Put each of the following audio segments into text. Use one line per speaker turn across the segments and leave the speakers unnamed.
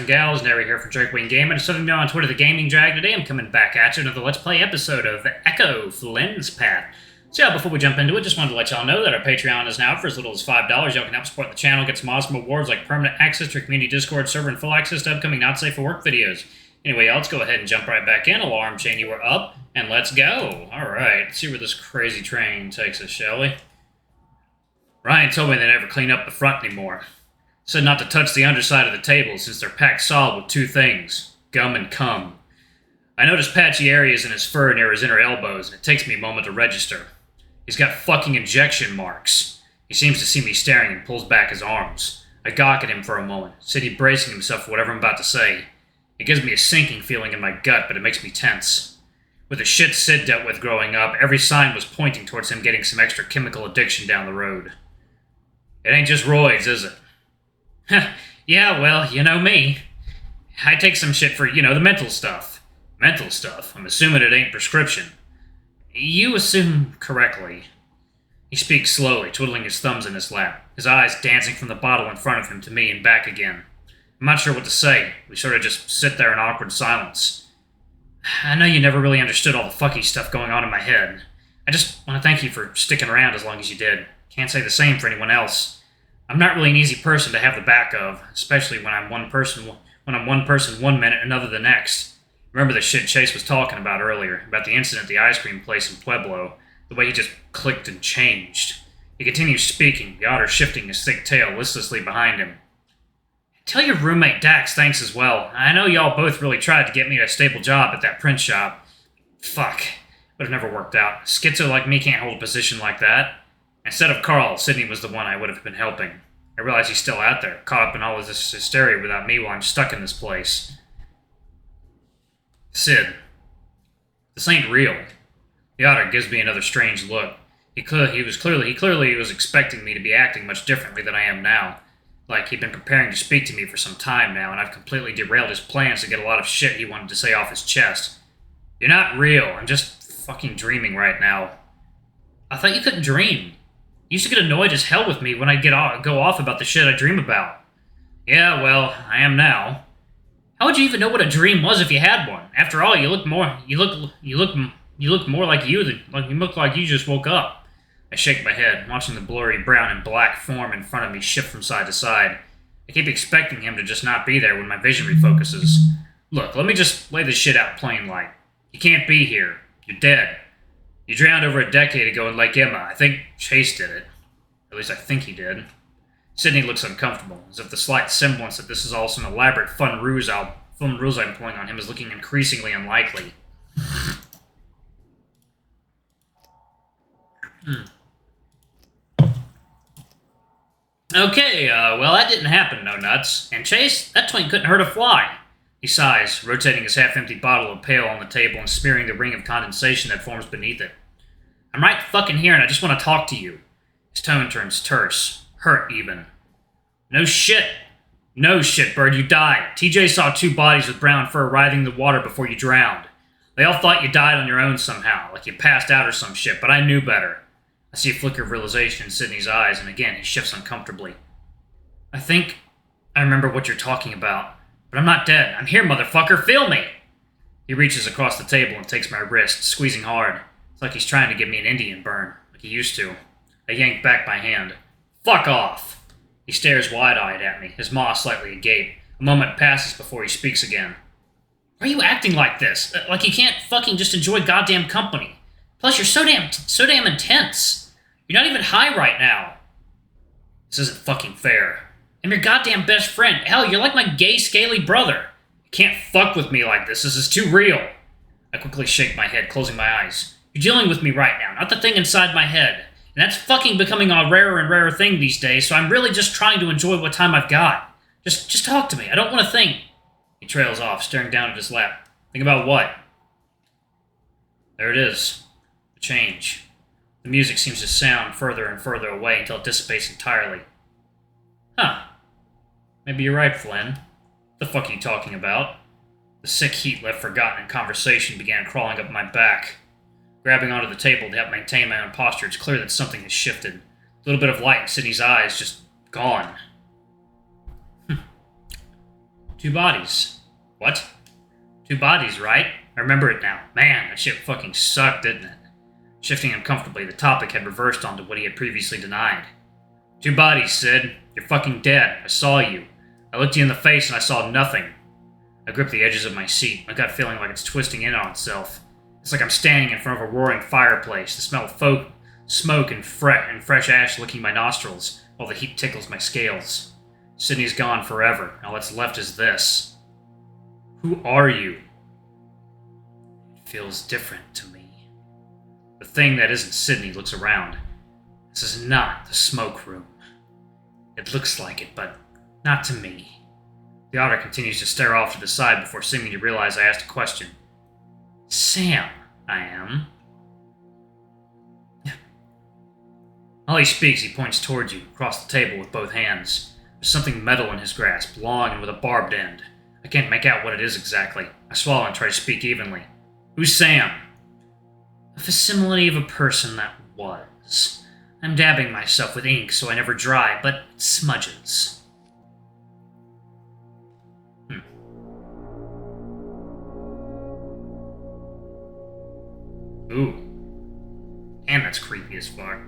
and gals, Nary here from Drakewing Gaming. Some of you know on Twitter, the Gaming Drag. Today I'm coming back at you with another Let's Play episode of Echo Flynn's Path. So yeah, before we jump into it, just wanted to let y'all know that our Patreon is now for as little as $5. Y'all can help support the channel, get some awesome rewards like permanent access to our community Discord server and full access to upcoming Not Safe for Work videos. Anyway, y'all, let's go ahead and jump right back in. Alarm chain, you were up, and let's go. Alright, let's see where this crazy train takes us, shall we? Ryan told me they never clean up the front anymore. Said not to touch the underside of the table since they're packed solid with two things, gum and cum. I noticed patchy areas in his fur near his inner elbows, and it takes me a moment to register. He's got fucking injection marks. He seems to see me staring and pulls back his arms. I gawk at him for a moment, sitting bracing himself for whatever I'm about to say. It gives me a sinking feeling in my gut, but it makes me tense. With the shit Sid dealt with growing up, every sign was pointing towards him getting some extra chemical addiction down the road. It ain't just roids, is it? Yeah, well, you know me. I take some shit for, the mental stuff. Mental stuff? I'm assuming it ain't prescription. You assume correctly. He speaks slowly, twiddling his thumbs in his lap, his eyes dancing from the bottle in front of him to me and back again. I'm not sure what to say. We sort of just sit there in awkward silence. I know you never really understood all the fucky stuff going on in my head. I just want to thank you for sticking around as long as you did. Can't say the same for anyone else. I'm not really an easy person to have the back of, especially when I'm one person one minute, another the next. Remember the shit Chase was talking about earlier, about the incident at the ice cream place in Pueblo, the way he just clicked and changed. He continues speaking, the otter shifting his thick tail listlessly behind him. Tell your roommate Dax thanks as well. I know y'all both really tried to get me a stable job at that print shop. Fuck. Would have never worked out. Schizo like me can't hold a position like that. Instead of Carl, Sydney was the one I would have been helping. I realize he's still out there, caught up in all of this hysteria without me while I'm stuck in this place. Sid. This ain't real. The otter gives me another strange look. He clearly was expecting me to be acting much differently than I am now. Like he'd been preparing to speak to me for some time now, and I've completely derailed his plans to get a lot of shit he wanted to say off his chest. You're not real. I'm just fucking dreaming right now. I thought you couldn't dream. You used to get annoyed as hell with me when I'd go off about the shit I dream about. Yeah, well, I am now. How would you even know what a dream was if you had one? After all, you look more like you just woke up. I shake my head, watching the blurry brown and black form in front of me shift from side to side. I keep expecting him to just not be there when my vision refocuses. Look, let me just lay this shit out plain like. You can't be here. You're dead. You drowned over a decade ago in Lake Emma. I think Chase did it. At least I think he did. Sydney looks uncomfortable, as if the slight semblance that this is all some elaborate fun ruse I'm pulling on him is looking increasingly unlikely. Okay, well, that didn't happen, no nuts. And Chase, that twink couldn't hurt a fly. He sighs, rotating his half-empty bottle of pale on the table and smearing the ring of condensation that forms beneath it. I'm right fucking here and I just want to talk to you. His tone turns terse, hurt even. No shit, Bird, you died. TJ saw two bodies with brown fur writhing in the water before you drowned. They all thought you died on your own somehow, like you passed out or some shit, but I knew better. I see a flicker of realization in Sydney's eyes, and again, he shifts uncomfortably. I think I remember what you're talking about. But I'm not dead. I'm here, motherfucker. Feel me! He reaches across the table and takes my wrist, squeezing hard. It's like he's trying to give me an Indian burn, like he used to. I yank back my hand. Fuck off! He stares wide-eyed at me, his maw slightly agape. A moment passes before he speaks again. Why are you acting like this? Like you can't fucking just enjoy goddamn company. Plus, you're so damn intense. You're not even high right now. This isn't fucking fair. I'm your goddamn best friend. Hell, you're like my gay, scaly brother. You can't fuck with me like this. This is too real. I quickly shake my head, closing my eyes. You're dealing with me right now, not the thing inside my head. And that's fucking becoming a rarer and rarer thing these days, so I'm really just trying to enjoy what time I've got. Just talk to me. I don't want to think. He trails off, staring down at his lap. Think about what? There it is. The change. The music seems to sound further and further away until it dissipates entirely. Huh. Maybe you're right, Flynn. What the fuck are you talking about? The sick heat left forgotten in conversation began crawling up my back. Grabbing onto the table to help maintain my own posture, it's clear that something has shifted. A little bit of light in Sydney's eyes just gone. 2 bodies. What? 2 bodies, right? I remember it now. Man, that shit fucking sucked, didn't it? Shifting uncomfortably, the topic had reversed onto what he had previously denied. 2 bodies, Sid. You're fucking dead. I saw you. I looked you in the face and I saw nothing. I gripped the edges of my seat, my gut feeling like it's twisting in on itself. It's like I'm standing in front of a roaring fireplace, the smell of smoke and fresh ash licking my nostrils, while the heat tickles my scales. Sydney's gone forever, and all that's left is this. Who are you? It feels different to me. The thing that isn't Sydney looks around. This is not the smoke room. It looks like it, but not to me. The otter continues to stare off to the side before seeming to realize I asked a question. Sam, I am. While he speaks, he points towards you, across the table with both hands. There's something metal in his grasp, long and with a barbed end. I can't make out what it is exactly. I swallow and try to speak evenly. Who's Sam? A facsimile of a person that was. I'm dabbing myself with ink so I never dry, but it smudges. Ooh. Damn, that's creepy as fuck.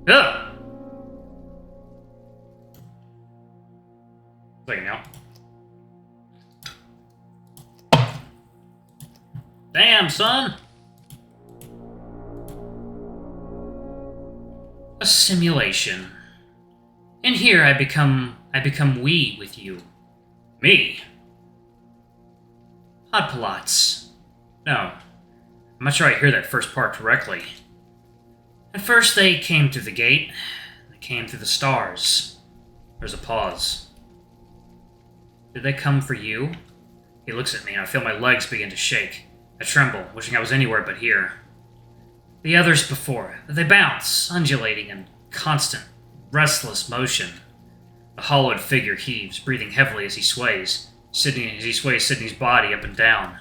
Ugh! Second now. Damn, son! A simulation. In here I become we with you. Me? Podpalots. No. I'm not sure I hear that first part correctly. At first they came through the gate. They came through the stars. There's a pause. Did they come for you? He looks at me and I feel my legs begin to shake. I tremble, wishing I was anywhere but here. The others before, they bounce, undulating in constant, restless motion. The hollowed figure heaves, breathing heavily as he sways. Sydney's body up and down.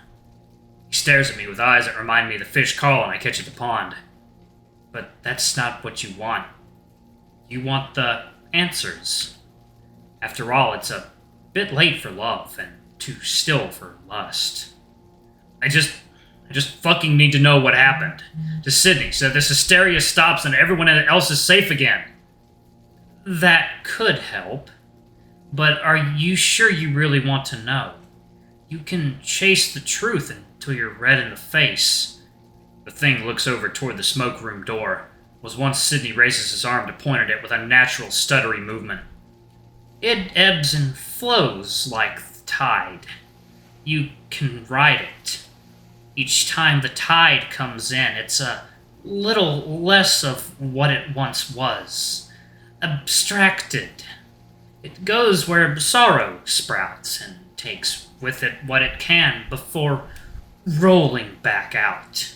He stares at me with eyes that remind me of the fish call I catch at the pond. But that's not what you want. You want the answers. After all, it's a bit late for love, and too still for lust. I just fucking need to know what happened to Sydney so this hysteria stops and everyone else is safe again. That could help, but are you sure you really want to know? You can chase the truth until you're red in the face. The thing looks over toward the smoke room door. Was once Sydney raises his arm to point at it with a natural stuttery movement. It ebbs and flows like the tide. You can ride it. Each time the tide comes in, it's a little less of what it once was. Abstracted. It goes where sorrow sprouts and takes with it what it can before rolling back out.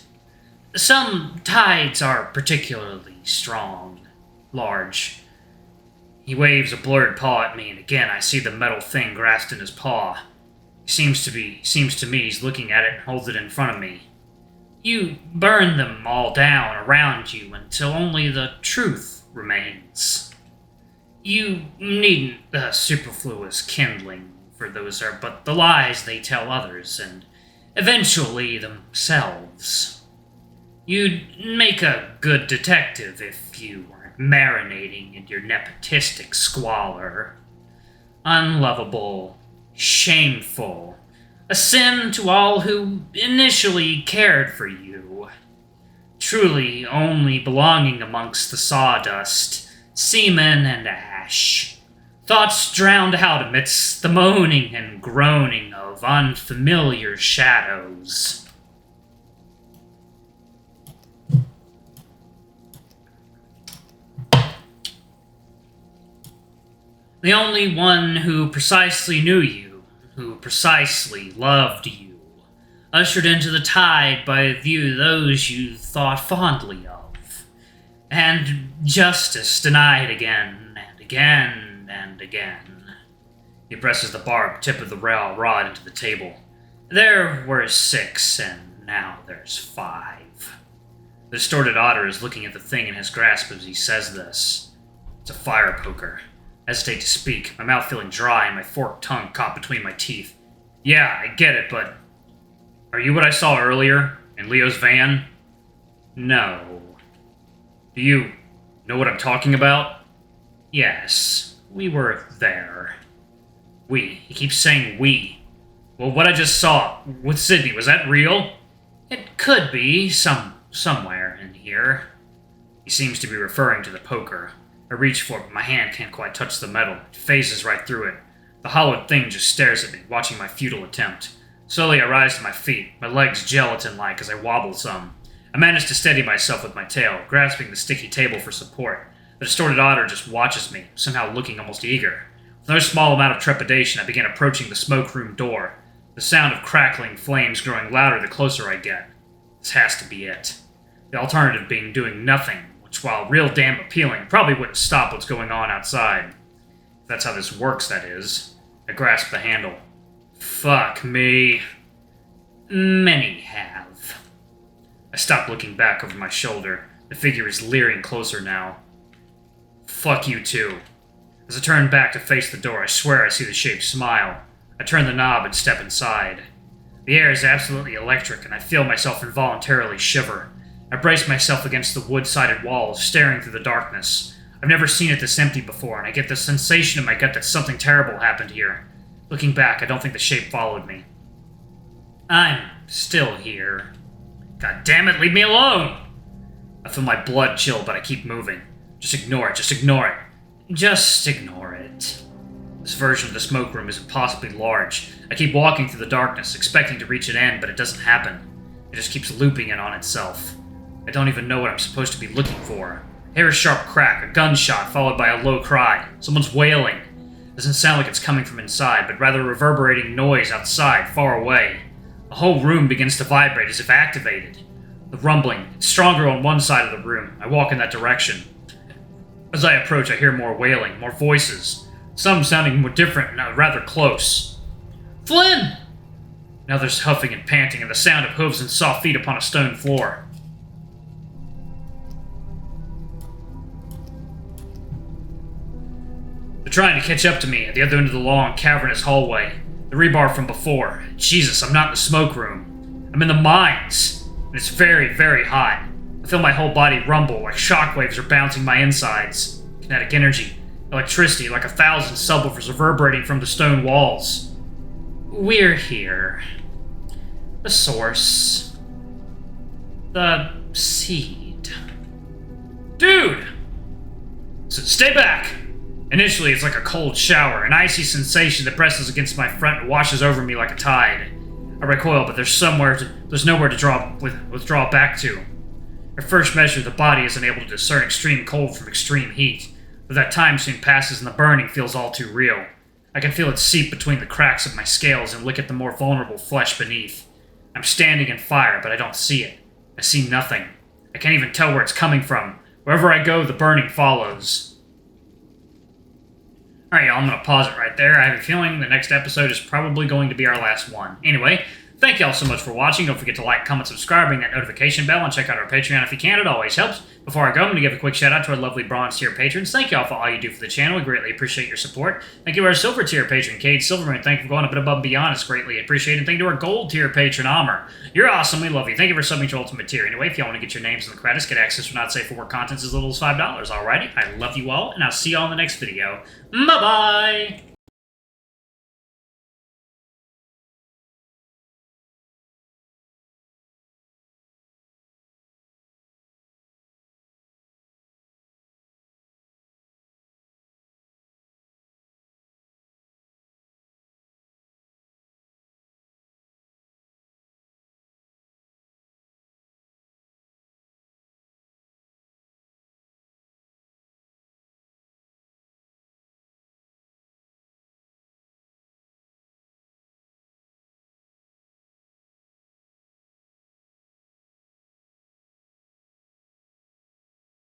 Some tides are particularly strong, large. He waves a blurred paw at me, and again I see the metal thing grasped in his paw. Seems to me he's looking at it and holds it in front of me. You burn them all down around you until only the truth remains. You needn't the superfluous kindling, for those are but the lies they tell others, and eventually themselves. You'd make a good detective if you weren't marinating in your nepotistic squalor. Unlovable, shameful, a sin to all who initially cared for you. Truly only belonging amongst the sawdust, semen and ash. Thoughts drowned out amidst the moaning and groaning of unfamiliar shadows. The only one who precisely knew you, who precisely loved you, ushered into the tide by those you thought fondly of, and justice denied again and again and again. He presses the barbed tip of the rail rod into the table. There were 6, and now there's 5. The distorted otter is looking at the thing in his grasp as he says this. It's a fire poker. I hesitate to speak, my mouth feeling dry and my forked tongue caught between my teeth. Yeah, I get it, but... Are you what I saw earlier in Leo's van? No. Do you know what I'm talking about? Yes, we were there. We. He keeps saying we. Well, what I just saw with Sydney, was that real? It could be, somewhere in here. He seems to be referring to the poker. I reach for it, but my hand can't quite touch the metal. It phases right through it. The hollowed thing just stares at me, watching my futile attempt. Slowly, I rise to my feet, my legs gelatin-like as I wobble some. I manage to steady myself with my tail, grasping the sticky table for support. The distorted otter just watches me, somehow looking almost eager. With no small amount of trepidation, I begin approaching the smoke room door, the sound of crackling flames growing louder the closer I get. This has to be it. The alternative being doing nothing, which, while real damn appealing, probably wouldn't stop what's going on outside. If that's how this works, that is. I grasp the handle. Fuck me. Many have. I stop looking back over my shoulder. The figure is leering closer now. Fuck you too. As I turn back to face the door, I swear I see the shape smile. I turn the knob and step inside. The air is absolutely electric, and I feel myself involuntarily shiver. I brace myself against the wood-sided walls, staring through the darkness. I've never seen it this empty before, and I get the sensation in my gut that something terrible happened here. Looking back, I don't think the shape followed me. I'm still here. God damn it, leave me alone! I feel my blood chill, but I keep moving. Just ignore it, just ignore it. Just ignore it. This version of the smoke room is impossibly large. I keep walking through the darkness, expecting to reach an end, but it doesn't happen. It just keeps looping in on itself. I don't even know what I'm supposed to be looking for. I hear a sharp crack, a gunshot, followed by a low cry. Someone's wailing. It doesn't sound like it's coming from inside, but rather a reverberating noise outside, far away. The whole room begins to vibrate as if activated. The rumbling is stronger on one side of the room. I walk in that direction. As I approach, I hear more wailing, more voices. Some sounding more different and rather close. Flynn! Now there's huffing and panting and the sound of hooves and soft feet upon a stone floor. They're trying to catch up to me at the other end of the long, cavernous hallway. The rebar from before. Jesus, I'm not in the smoke room. I'm in the mines, and it's very, very hot. I feel my whole body rumble like shockwaves are bouncing my insides. Kinetic energy, electricity, like 1,000 subwoofers reverberating from the stone walls. We're here. The source. The seed. Dude! Stay back! Initially, it's like a cold shower, an icy sensation that presses against my front and washes over me like a tide. I recoil, but there's nowhere to withdraw back to. At first measure, the body isn't able to discern extreme cold from extreme heat, but that time soon passes and the burning feels all too real. I can feel it seep between the cracks of my scales and lick at the more vulnerable flesh beneath. I'm standing in fire, but I don't see it. I see nothing. I can't even tell where it's coming from. Wherever I go, the burning follows. Alright, y'all, I'm going to pause it right there. I have a feeling the next episode is probably going to be our last one. Anyway, thank y'all so much for watching. Don't forget to like, comment, subscribe, ring that notification bell, and check out our Patreon if you can. It always helps. Before I go, I'm going to give a quick shout out to our lovely bronze tier patrons. Thank y'all for all you do for the channel. We greatly appreciate your support. Thank you to our silver tier patron, Cade Silverman. Thank you for going a bit above and beyond. It's greatly appreciated. Thank you to our gold tier patron, Amr. You're awesome. We love you. Thank you for subbing to Ultimate Tier. Anyway, if y'all want to get your names in the credits, get access to not safe for work contents as little as $5. Alrighty, I love you all, and I'll see y'all in the next video. Bye-bye!